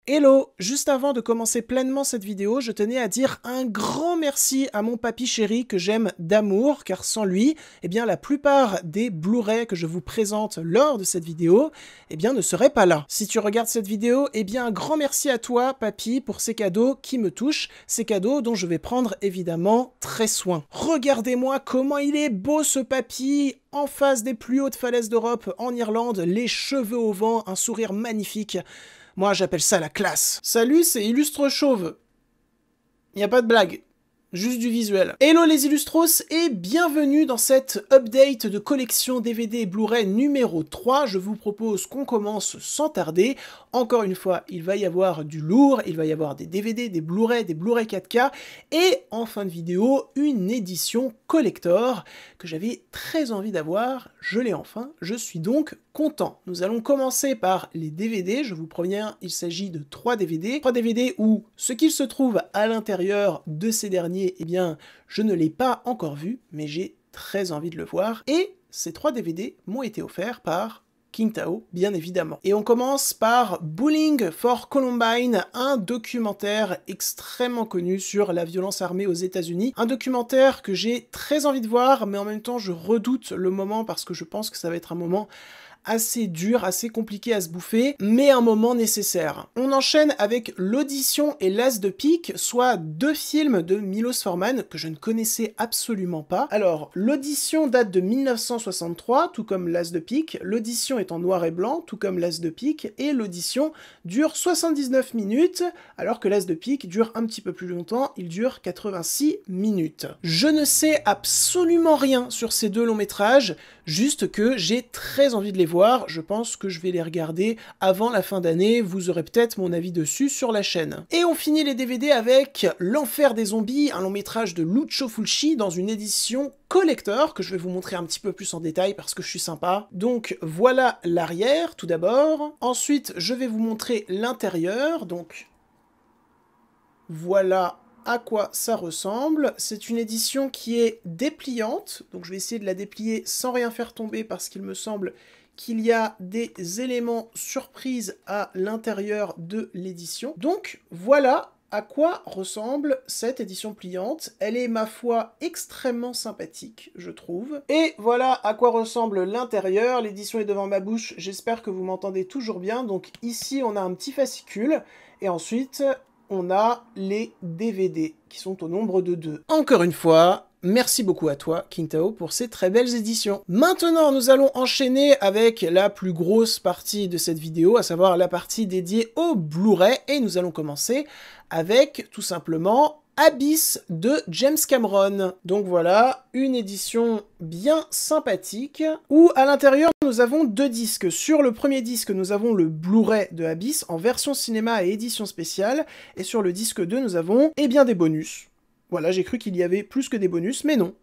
Hello! Juste avant de commencer pleinement cette vidéo, je tenais à dire un grand merci à mon papy chéri que j'aime d'amour, car sans lui, eh bien la plupart des Blu-ray que je vous présente lors de cette vidéo, eh bien ne seraient pas là. Si tu regardes cette vidéo, eh bien un grand merci à toi, papy, pour ces cadeaux qui me touchent, ces cadeaux dont je vais prendre évidemment très soin. Regardez-moi comment il est beau ce papy, en face des plus hautes falaises d'Europe, en Irlande, les cheveux au vent, un sourire magnifique. Moi, j'appelle ça la classe. Salut, c'est Illustre Chauve. Y a pas de blague. Juste du visuel. Hello les Illustros et bienvenue dans cette update de collection DVD et Blu-ray numéro 3. Je vous propose qu'on commence sans tarder. Encore une fois, il va y avoir du lourd, il va y avoir des DVD, des Blu-ray 4K et en fin de vidéo, une édition collector que j'avais très envie d'avoir. Je l'ai enfin, je suis donc content. Nous allons commencer par les DVD. Je vous préviens, il s'agit de 3 DVD. 3 DVD où ce qu'il se trouve à l'intérieur de ces derniers, eh bien, je ne l'ai pas encore vu, mais j'ai très envie de le voir. Et ces 3 DVD m'ont été offerts par King Tao, bien évidemment. Et on commence par Bullying for Columbine, un documentaire extrêmement connu sur la violence armée aux États-Unis. Un documentaire que j'ai très envie de voir, mais en même temps je redoute le moment parce que je pense que ça va être un moment assez dur, assez compliqué à se bouffer, mais un moment nécessaire. On enchaîne avec L'Audition et L'As de pique, soit 2 films de Milos Forman que je ne connaissais absolument pas. Alors, L'Audition date de 1963, tout comme L'As de pique. L'Audition est en noir et blanc, tout comme L'As de pique, et L'Audition dure 79 minutes, alors que L'As de pique dure un petit peu plus longtemps, il dure 86 minutes. Je ne sais absolument rien sur ces 2 longs métrages, juste que j'ai très envie de les voir. Je pense que je vais les regarder avant la fin d'année, vous aurez peut-être mon avis dessus sur la chaîne. Et on finit les DVD avec L'Enfer des zombies, un long métrage de Lucio Fulci dans une édition collector, que je vais vous montrer un petit peu plus en détail parce que je suis sympa. Donc voilà l'arrière tout d'abord, ensuite je vais vous montrer l'intérieur, donc voilà à quoi ça ressemble. C'est une édition qui est dépliante, donc je vais essayer de la déplier sans rien faire tomber parce qu'il me semble qu'il y a des éléments surprises à l'intérieur de l'édition. Donc voilà à quoi ressemble cette édition pliante. Elle est, ma foi, extrêmement sympathique, je trouve. Et voilà à quoi ressemble l'intérieur. L'édition est devant ma bouche, j'espère que vous m'entendez toujours bien. Donc ici, on a un petit fascicule, et ensuite on a les DVD, qui sont au nombre de 2. Encore une fois, merci beaucoup à toi, King Tao, pour ces très belles éditions. Maintenant, nous allons enchaîner avec la plus grosse partie de cette vidéo, à savoir la partie dédiée au Blu-ray, et nous allons commencer avec, tout simplement, Abyss de James Cameron. Donc voilà, une édition bien sympathique, où à l'intérieur nous avons 2 disques. Sur le premier disque, nous avons le Blu-ray de Abyss en version cinéma et édition spéciale, et sur le disque 2, nous avons, eh bien, des bonus. Voilà, j'ai cru qu'il y avait plus que des bonus, mais non,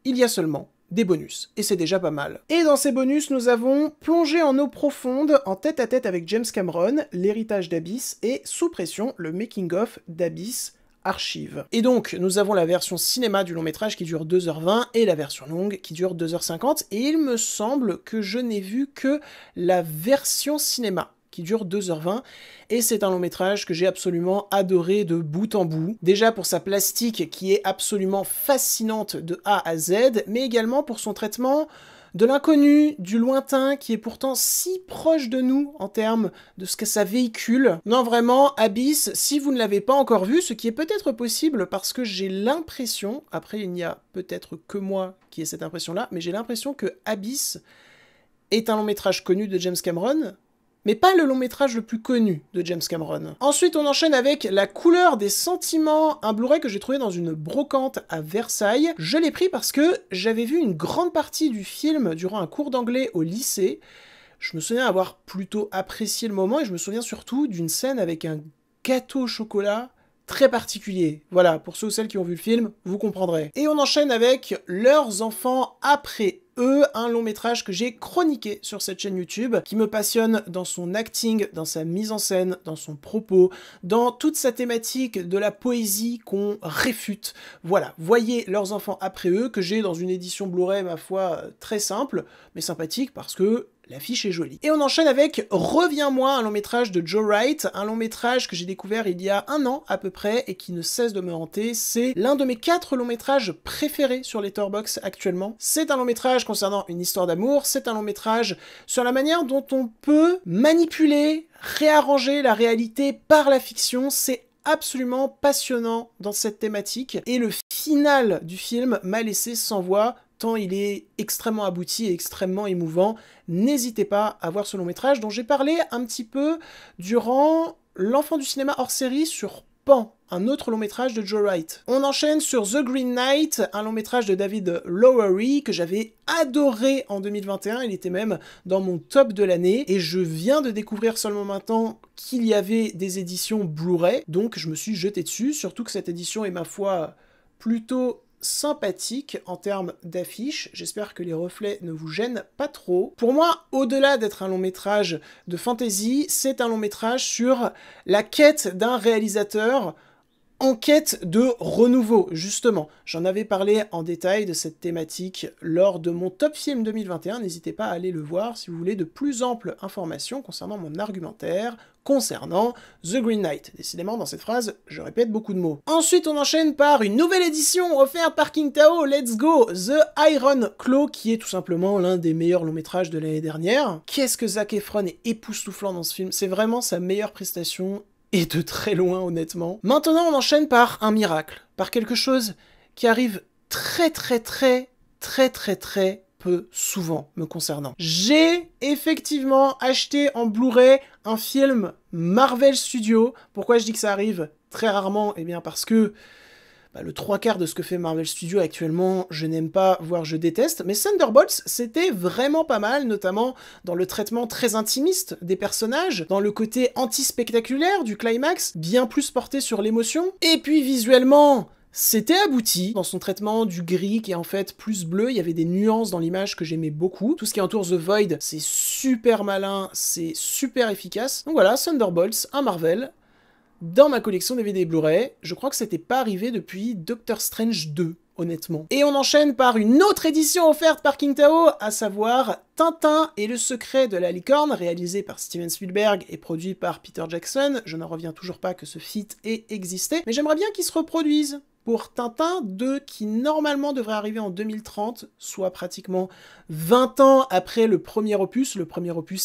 il y a seulement des bonus, et c'est déjà pas mal. Et dans ces bonus, nous avons Plongé en eau profonde, en tête-à-tête avec James Cameron, l'héritage d'Abyss, et Sous pression, le making-of d'Abyss Archive. Et donc, nous avons la version cinéma du long métrage qui dure 2h20 et la version longue qui dure 2h50, et il me semble que je n'ai vu que la version cinéma qui dure 2h20, et c'est un long métrage que j'ai absolument adoré de bout en bout. Déjà pour sa plastique qui est absolument fascinante de A à Z, mais également pour son traitement de l'inconnu, du lointain, qui est pourtant si proche de nous en termes de ce que ça véhicule. Non, vraiment, Abyss, si vous ne l'avez pas encore vu, ce qui est peut-être possible parce que j'ai l'impression, après il n'y a peut-être que moi qui ai cette impression-là, mais j'ai l'impression que Abyss est un long métrage connu de James Cameron, mais pas le long métrage le plus connu de James Cameron. Ensuite, on enchaîne avec La couleur des sentiments, un Blu-ray que j'ai trouvé dans une brocante à Versailles. Je l'ai pris parce que j'avais vu une grande partie du film durant un cours d'anglais au lycée. Je me souviens avoir plutôt apprécié le moment, et je me souviens surtout d'une scène avec un gâteau au chocolat très particulier. Voilà, pour ceux ou celles qui ont vu le film, vous comprendrez. Et on enchaîne avec Leurs enfants après eux, un long métrage que j'ai chroniqué sur cette chaîne YouTube, qui me passionne dans son acting, dans sa mise en scène, dans son propos, dans toute sa thématique de la poésie qu'on réfute. Voilà, voyez Leurs enfants après eux, que j'ai dans une édition Blu-ray, ma foi, très simple, mais sympathique, parce que l'affiche est jolie. Et on enchaîne avec Reviens-moi, un long métrage de Joe Wright, un long métrage que j'ai découvert il y a 1 an à peu près et qui ne cesse de me hanter. C'est l'un de mes 4 longs métrages préférés sur Letterboxd actuellement. C'est un long métrage concernant une histoire d'amour, c'est un long métrage sur la manière dont on peut manipuler, réarranger la réalité par la fiction. C'est absolument passionnant dans cette thématique et le final du film m'a laissé sans voix tant il est extrêmement abouti et extrêmement émouvant. N'hésitez pas à voir ce long métrage dont j'ai parlé un petit peu durant l'Enfant du cinéma hors série sur Pan, un autre long métrage de Joe Wright. On enchaîne sur The Green Knight, un long métrage de David Lowery que j'avais adoré en 2021, il était même dans mon top de l'année, et je viens de découvrir seulement maintenant qu'il y avait des éditions Blu-ray, donc je me suis jeté dessus, surtout que cette édition est ma foi plutôt sympathique en termes d'affiches. J'espère que les reflets ne vous gênent pas trop. Pour moi, au-delà d'être un long métrage de fantasy, c'est un long métrage sur la quête d'un réalisateur en quête de renouveau, justement. J'en avais parlé en détail de cette thématique lors de mon Top Film 2021. N'hésitez pas à aller le voir si vous voulez de plus amples informations concernant mon argumentaire concernant The Green Knight. Décidément, dans cette phrase, je répète beaucoup de mots. Ensuite, on enchaîne par une nouvelle édition offerte par King Tao, Let's Go, The Iron Claw, qui est tout simplement l'un des meilleurs longs métrages de l'année dernière. Qu'est-ce que Zac Efron est époustouflant dans ce film, c'est vraiment sa meilleure prestation, et de très loin, honnêtement. Maintenant, on enchaîne par un miracle, par quelque chose qui arrive très peu souvent me concernant. J'ai effectivement acheté en Blu-ray un film Marvel Studios. Pourquoi je dis que ça arrive très rarement? Eh bien parce que le 3/4 de ce que fait Marvel Studios actuellement, je n'aime pas, voire je déteste, mais Thunderbolts, c'était vraiment pas mal, notamment dans le traitement très intimiste des personnages, dans le côté anti-spectaculaire du climax, bien plus porté sur l'émotion, et puis visuellement, c'était abouti dans son traitement du gris qui est en fait plus bleu, il y avait des nuances dans l'image que j'aimais beaucoup. Tout ce qui entoure The Void, c'est super malin, c'est super efficace. Donc voilà, Thunderbolts, un Marvel, dans ma collection DVD et Blu-ray. Je crois que c'était pas arrivé depuis Doctor Strange 2, honnêtement. Et on enchaîne par une autre édition offerte par King Tao, à savoir Tintin et le secret de la licorne, réalisé par Steven Spielberg et produit par Peter Jackson. Je n'en reviens toujours pas que ce feat ait existé, mais j'aimerais bien qu'il se reproduise pour Tintin 2, qui normalement devrait arriver en 2030, soit pratiquement 20 ans après le premier opus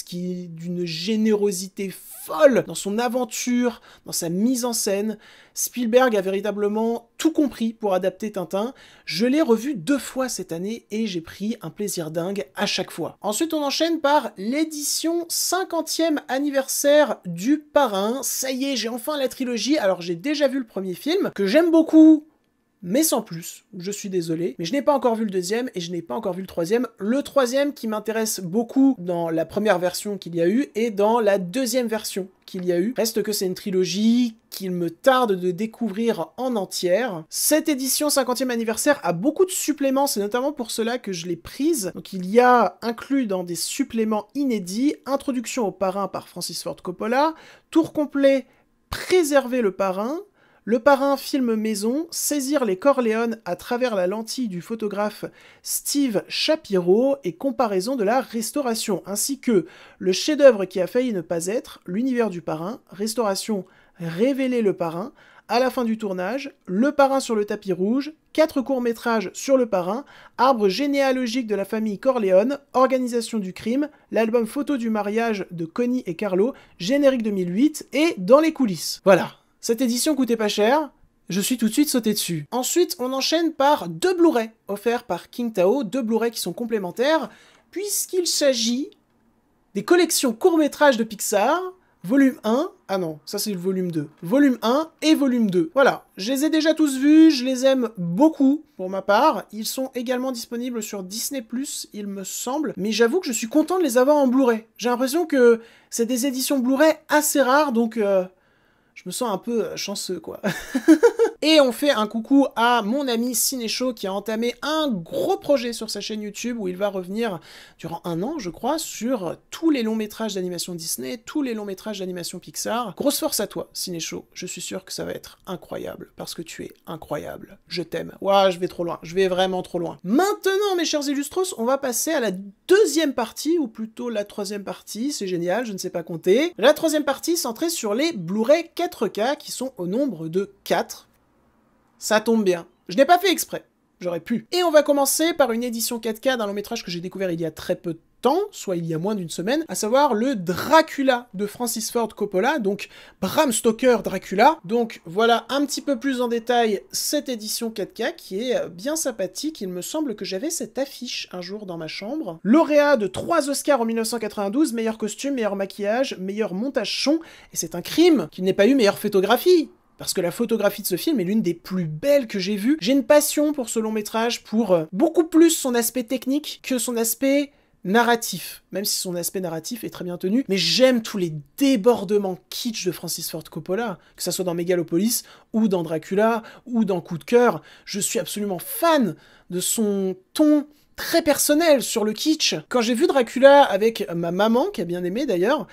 qui est d'une générosité folle dans son aventure, dans sa mise en scène. Spielberg a véritablement tout compris pour adapter Tintin. Je l'ai revu 2 fois cette année et j'ai pris un plaisir dingue à chaque fois. Ensuite, on enchaîne par l'édition 50e anniversaire du Parrain. Ça y est, j'ai enfin la trilogie. Alors, j'ai déjà vu le premier film, que j'aime beaucoup, mais sans plus, je suis désolé. Mais je n'ai pas encore vu le deuxième et je n'ai pas encore vu le troisième. Le troisième qui m'intéresse beaucoup dans la première version qu'il y a eu et dans la deuxième version qu'il y a eu. Reste que c'est une trilogie qu'il me tarde de découvrir en entière. Cette édition 50e anniversaire a beaucoup de suppléments, c'est notamment pour cela que je l'ai prise. Donc il y a inclus dans des suppléments inédits, introduction au Parrain par Francis Ford Coppola, tour complet, préserver le Parrain, le Parrain film maison, saisir les Corleone à travers la lentille du photographe Steve Shapiro et comparaison de la restauration, ainsi que le chef-d'œuvre qui a failli ne pas être, l'univers du Parrain, restauration, révéler le Parrain, à la fin du tournage, le Parrain sur le tapis rouge, 4 courts-métrages sur le Parrain, arbre généalogique de la famille Corleone, organisation du crime, l'album photo du mariage de Connie et Carlo, générique 2008 et dans les coulisses. Voilà. Cette édition coûtait pas cher, je suis tout de suite sauté dessus. Ensuite, on enchaîne par 2 Blu-ray offerts par King Tao, 2 Blu-ray qui sont complémentaires, puisqu'il s'agit des collections courts-métrages de Pixar, volume 1, ah non, ça c'est le volume 2, volume 1 et volume 2. Voilà, je les ai déjà tous vus, je les aime beaucoup pour ma part, ils sont également disponibles sur Disney+, il me semble, mais j'avoue que je suis content de les avoir en Blu-ray. J'ai l'impression que c'est des éditions Blu-ray assez rares, donc je me sens un peu chanceux, quoi. Et on fait un coucou à mon ami Cinéchaud qui a entamé un gros projet sur sa chaîne YouTube où il va revenir durant 1 an, je crois, sur tous les longs métrages d'animation Disney, tous les longs métrages d'animation Pixar. Grosse force à toi, Cinéchaud. Je suis sûr que ça va être incroyable, parce que tu es incroyable. Je t'aime. Ouah, je vais trop loin. Je vais vraiment trop loin. Maintenant, mes chers Illustros, on va passer à la deuxième partie, ou plutôt la troisième partie. C'est génial, je ne sais pas compter. La troisième partie centrée sur les Blu-ray 4K, qui sont au nombre de 4. Ça tombe bien. Je n'ai pas fait exprès. J'aurais pu. Et on va commencer par une édition 4K d'un long métrage que j'ai découvert il y a très peu de temps, soit il y a moins d'une semaine, à savoir le Dracula de Francis Ford Coppola, donc Bram Stoker Dracula. Donc voilà un petit peu plus en détail cette édition 4K qui est bien sympathique. Il me semble que j'avais cette affiche un jour dans ma chambre. Lauréat de 3 Oscars en 1992, meilleur costume, meilleur maquillage, meilleur montage son, et c'est un crime qu'il n'ait pas eu meilleure photographie. Parce que la photographie de ce film est l'une des plus belles que j'ai vues. J'ai une passion pour ce long métrage, pour beaucoup plus son aspect technique que son aspect narratif. Même si son aspect narratif est très bien tenu. Mais j'aime tous les débordements kitsch de Francis Ford Coppola, que ça soit dans Megalopolis, ou dans Dracula, ou dans Coup de cœur. Je suis absolument fan de son ton très personnel sur le kitsch. Quand j'ai vu Dracula avec ma maman, qui a bien aimé d'ailleurs,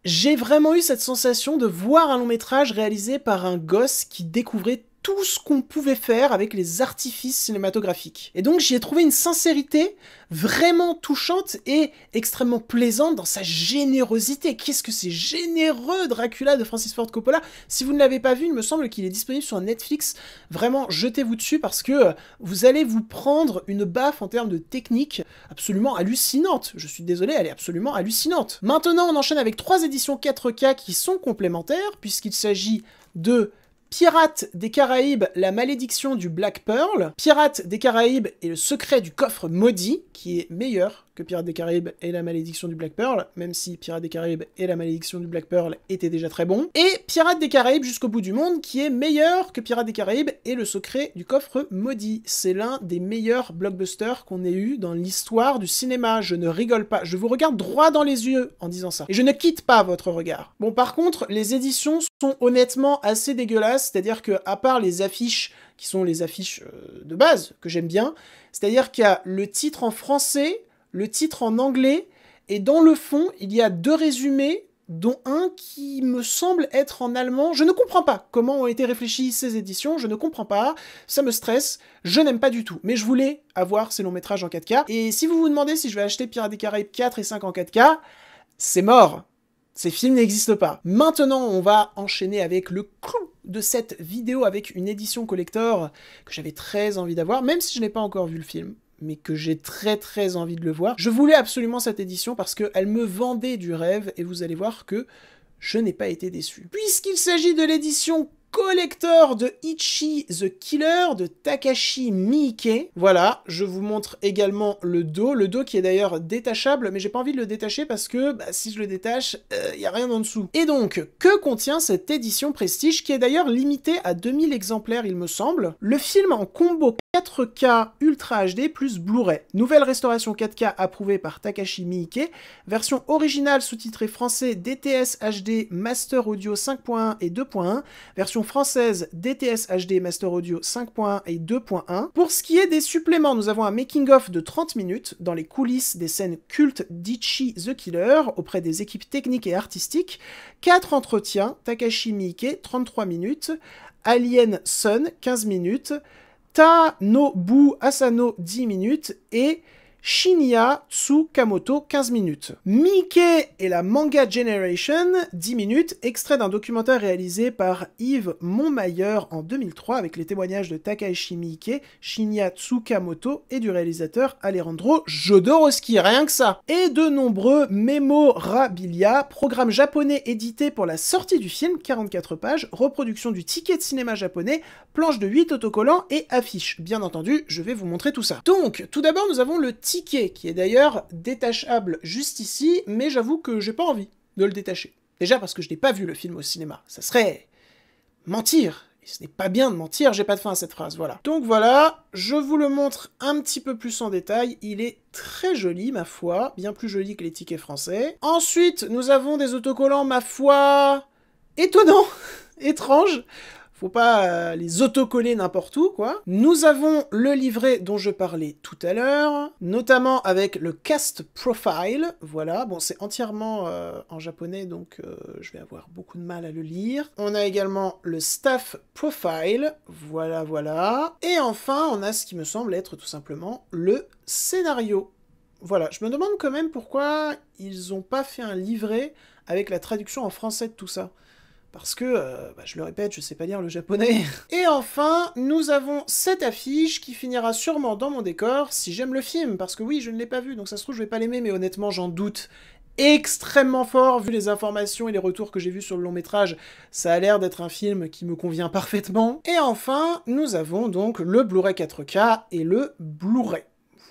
j'ai vraiment eu cette sensation de voir un long métrage réalisé par un gosse qui découvrait tout ce qu'on pouvait faire avec les artifices cinématographiques. Et donc j'y ai trouvé une sincérité vraiment touchante et extrêmement plaisante dans sa générosité. Qu'est-ce que c'est généreux, Dracula de Francis Ford Coppola. Si vous ne l'avez pas vu, il me semble qu'il est disponible sur Netflix. Vraiment, jetez-vous dessus parce que vous allez vous prendre une baffe en termes de technique absolument hallucinante. Je suis désolé, elle est absolument hallucinante. Maintenant, on enchaîne avec 3 éditions 4K qui sont complémentaires, puisqu'il s'agit de Pirates des Caraïbes, la malédiction du Black Pearl, Pirates des Caraïbes et le secret du coffre maudit, qui est meilleur que Pirates des Caraïbes et la malédiction du Black Pearl, même si Pirates des Caraïbes et la malédiction du Black Pearl étaient déjà très bons, et Pirates des Caraïbes jusqu'au bout du monde, qui est meilleur que Pirates des Caraïbes et le secret du coffre maudit. C'est l'un des meilleurs blockbusters qu'on ait eu dans l'histoire du cinéma. Je ne rigole pas, je vous regarde droit dans les yeux en disant ça. Et je ne quitte pas votre regard. Bon, par contre, les éditions sont honnêtement assez dégueulasses, c'est-à-dire que, à part les affiches, qui sont les affiches de base, que j'aime bien, c'est-à-dire qu'il y a le titre en français, le titre en anglais, et dans le fond, il y a 2 résumés, dont un qui me semble être en allemand. Je ne comprends pas comment ont été réfléchies ces éditions, je ne comprends pas, ça me stresse, je n'aime pas du tout. Mais je voulais avoir ces longs métrages en 4K, et si vous vous demandez si je vais acheter Pirates des Caraïbes 4 et 5 en 4K, c'est mort. Ces films n'existent pas. Maintenant, on va enchaîner avec le clou de cette vidéo, avec une édition collector que j'avais très envie d'avoir, même si je n'ai pas encore vu le film, mais que j'ai très envie de le voir. Je voulais absolument cette édition parce qu'elle me vendait du rêve, et vous allez voir que je n'ai pas été déçu. Puisqu'il s'agit de l'édition collector de Ichi the Killer de Takashi Miike. Voilà, je vous montre également le dos qui est d'ailleurs détachable, mais j'ai pas envie de le détacher parce que si je le détache, y a rien en dessous. Et donc, que contient cette édition Prestige, qui est d'ailleurs limitée à 2000 exemplaires, il me semble? Le film en combo 4K Ultra HD plus Blu-ray. Nouvelle restauration 4K approuvée par Takashi Miike. Version originale sous-titrée français DTS HD Master Audio 5.1 et 2.1. Version française DTS HD Master Audio 5.1 et 2.1. Pour ce qui est des suppléments, nous avons un making-of de 30 minutes dans les coulisses des scènes cultes d'Ichi the Killer auprès des équipes techniques et artistiques. 4 entretiens, Takashi Miike 33 minutes, Alien Sun 15 minutes, Tanobu Asano 10 minutes et Shinya Tsukamoto 15 minutes. Miike et la Manga Generation 10 minutes, extrait d'un documentaire réalisé par Yves Montmayer en 2003 avec les témoignages de Takashi Miike, Shinya Tsukamoto et du réalisateur Alejandro Jodorowsky, rien que ça. Et de nombreux mémorabilia, programme japonais édité pour la sortie du film, 44 pages, reproduction du ticket de cinéma japonais, planche de 8 autocollants et affiches. Bien entendu, je vais vous montrer tout ça. Donc, tout d'abord, nous avons le ticket, qui est d'ailleurs détachable juste ici, mais j'avoue que j'ai pas envie de le détacher. Déjà parce que je n'ai pas vu le film au cinéma. Ça serait mentir. Et ce n'est pas bien de mentir, j'ai pas de fin à cette phrase, voilà. Donc voilà, je vous le montre un petit peu plus en détail. Il est très joli, ma foi, bien plus joli que les tickets français. Ensuite, nous avons des autocollants, ma foi, étonnants, étranges. Faut pas les autocoller n'importe où, quoi. Nous avons le livret dont je parlais tout à l'heure, notamment avec le cast profile, voilà. Bon, c'est entièrement en japonais, donc je vais avoir beaucoup de mal à le lire. On a également le staff profile, voilà, voilà. Et enfin, on a ce qui me semble être tout simplement le scénario. Voilà, je me demande quand même pourquoi ils ont pas fait un livret avec la traduction en français de tout ça. Parce que, je le répète, je sais pas lire le japonais. Et enfin, nous avons cette affiche qui finira sûrement dans mon décor si j'aime le film, parce que oui, je ne l'ai pas vu, donc ça se trouve je vais pas l'aimer, mais honnêtement j'en doute extrêmement fort, vu les informations et les retours que j'ai vus sur le long métrage, ça a l'air d'être un film qui me convient parfaitement. Et enfin, nous avons donc le Blu-ray 4K et le Blu-ray.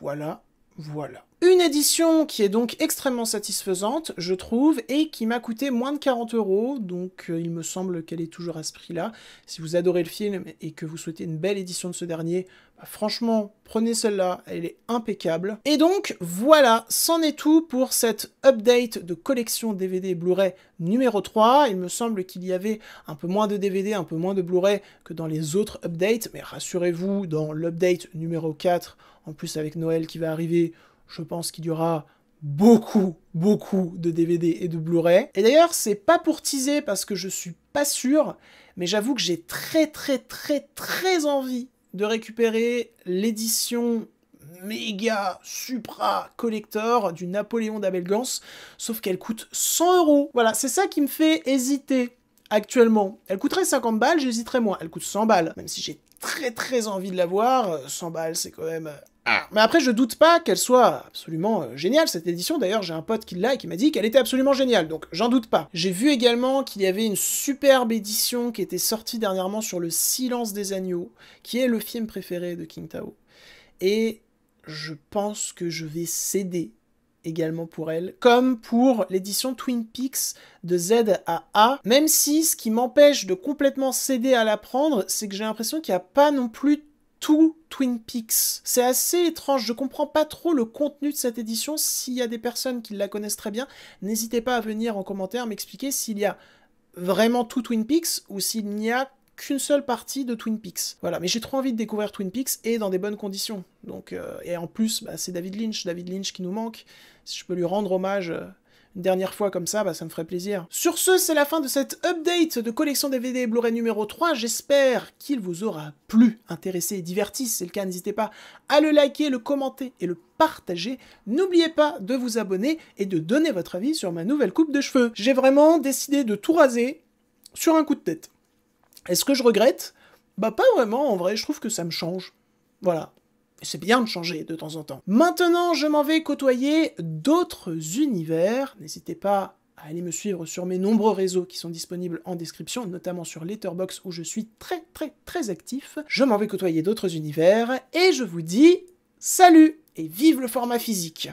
Voilà, voilà. Une édition qui est donc extrêmement satisfaisante, je trouve, et qui m'a coûté moins de 40 €, donc il me semble qu'elle est toujours à ce prix-là. Si vous adorez le film et que vous souhaitez une belle édition de ce dernier, franchement, prenez celle-là, elle est impeccable. Et donc, voilà, c'en est tout pour cette update de collection DVD et Blu-ray numéro 3. Il me semble qu'il y avait un peu moins de DVD, un peu moins de Blu-ray que dans les autres updates, mais rassurez-vous, dans l'update numéro 4, en plus avec Noël qui va arriver, je pense qu'il y aura beaucoup de DVD et de Blu-ray. Et d'ailleurs, c'est pas pour teaser parce que je suis pas sûr, mais j'avoue que j'ai très envie de récupérer l'édition méga supra collector du Napoléon d'Abel Gance, sauf qu'elle coûte 100 €. Voilà, c'est ça qui me fait hésiter actuellement. Elle coûterait 50 balles, j'hésiterais moins. Elle coûte 100 balles, même si j'ai très envie de l'avoir. 100 balles, c'est quand même... Mais après, je doute pas qu'elle soit absolument géniale, cette édition. D'ailleurs, j'ai un pote qui l'a et qui m'a dit qu'elle était absolument géniale, donc j'en doute pas. J'ai vu également qu'il y avait une superbe édition qui était sortie dernièrement sur Le Silence des Agneaux, qui est le film préféré de King Tao. Et je pense que je vais céder également pour elle, comme pour l'édition Twin Peaks de Z à A, même si ce qui m'empêche de complètement céder à la prendre, c'est que j'ai l'impression qu'il n'y a pas non plus tout Twin Peaks. C'est assez étrange, je comprends pas trop le contenu de cette édition. S'il y a des personnes qui la connaissent très bien, n'hésitez pas à venir en commentaire m'expliquer s'il y a vraiment tout Twin Peaks ou s'il n'y a qu'une seule partie de Twin Peaks. Voilà, mais j'ai trop envie de découvrir Twin Peaks et dans des bonnes conditions. Donc, et en plus, c'est David Lynch qui nous manque. Si je peux lui rendre hommage une dernière fois comme ça, ça me ferait plaisir. Sur ce, c'est la fin de cette update de collection DVD et Blu-ray numéro 3. J'espère qu'il vous aura plu, intéressé et diverti. Si c'est le cas, n'hésitez pas à le liker, le commenter et le partager. N'oubliez pas de vous abonner et de donner votre avis sur ma nouvelle coupe de cheveux. J'ai vraiment décidé de tout raser sur un coup de tête. Est-ce que je regrette ? Pas vraiment, en vrai, je trouve que ça me change. Voilà. C'est bien de changer de temps en temps. Maintenant, je m'en vais côtoyer d'autres univers. N'hésitez pas à aller me suivre sur mes nombreux réseaux qui sont disponibles en description, notamment sur Letterboxd où je suis très actif. Je m'en vais côtoyer d'autres univers et je vous dis salut et vive le format physique.